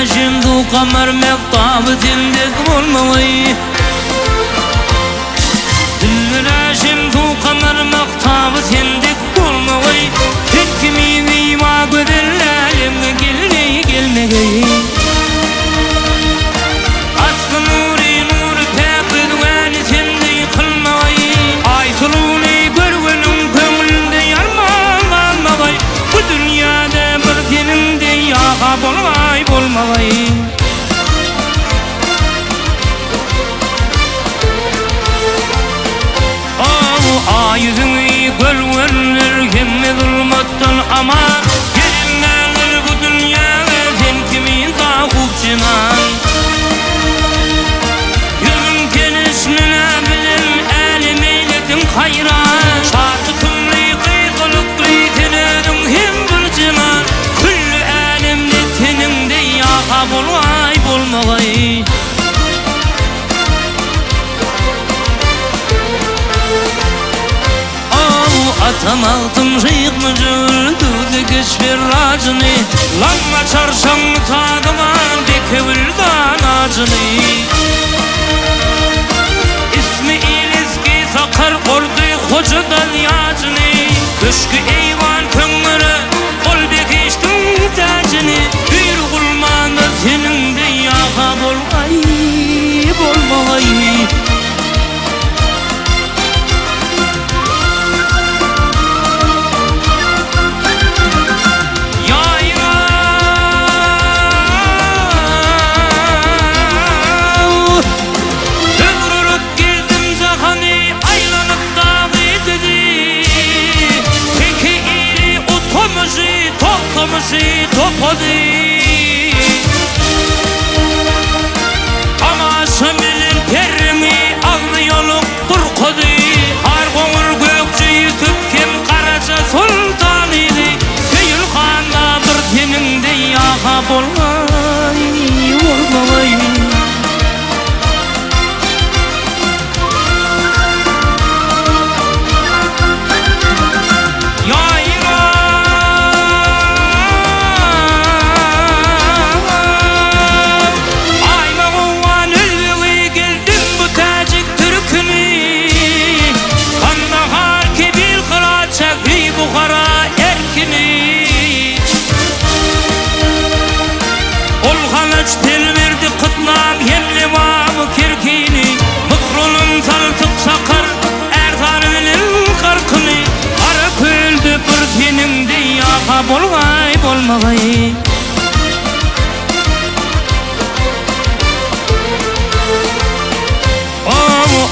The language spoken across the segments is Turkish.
şimdi kamar mektabı sendek olmagay. Dilbere şimdi kamar mektabı sendek olmagay. Sen kimi beyma göderlerimge gelmegay. Aslı nuri nuri pek düğeni sendey kılmagay. Aysuluni görgünüm köngülde yarman kalmagay. Bu dünyada bir seninde yağa bolmagay. Yüzünü görürler hemme zulmattan aman. Gelinlerdir bu dünyada sen kimin takupçıman. Yüzün tenismine bilen elim eyledin hayran. Şartı tümlü kıykılıklı tenedin hem bırcıman. Küllü elimde senin de yağa bolmagay. Atam altın şıyık mücür düzü geçver racını. Lanma çarşan tadıman bekevüldan acını. İsmi ilizki sakar ordu hocadan yacını. Köşkü eyvan köngürü ol bekiştin tacını. Bir kulmanda senin de yağa bolmagay. Topladı ama sömürün perimi ağlı yoluk durkodu. Har konur gökçeyi tüpken karaca sultan idi. Seyül Khan'da bir senin de yağa bolmagay. Tel verdi kıtlam hemle vamı kirkini. Mıkrolun saltık sakar ertarının karkını. Ara köldü bir senin de yağa bolmagay.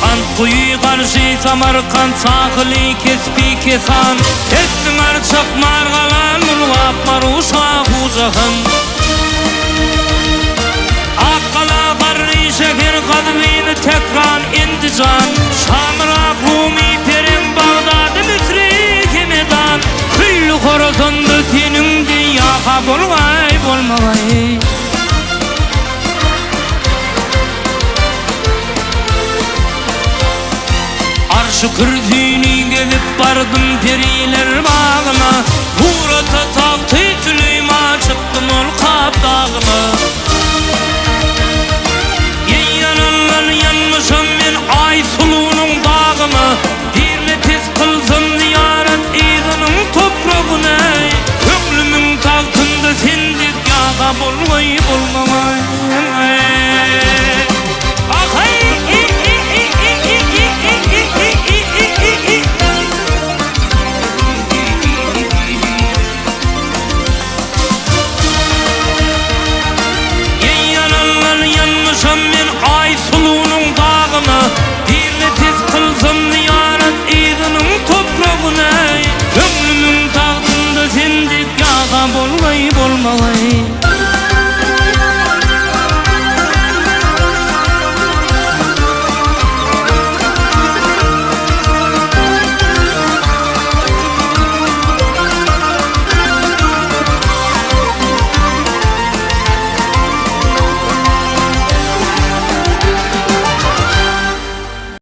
Ant kuyu karşı Samarkand sakılı kespi kesan. Ettin arçak margalan urgap maruşak uzahan. Şeker kadmini tekrar indican. Şamrak Rumi perin Bağdat Müsri kemedan. Küllü horozondu senin de yağa bolmagay. Arşı kürdüğünü gelip bardım periler bağına. Vurata taktı Süleyma çıktım ol kap dağına. Yanmışım ben ay sulunun dağına. Birle tez kılsın ziyaret İzinin toprağına. Köklümün tahtında sendik yağa bolmagay.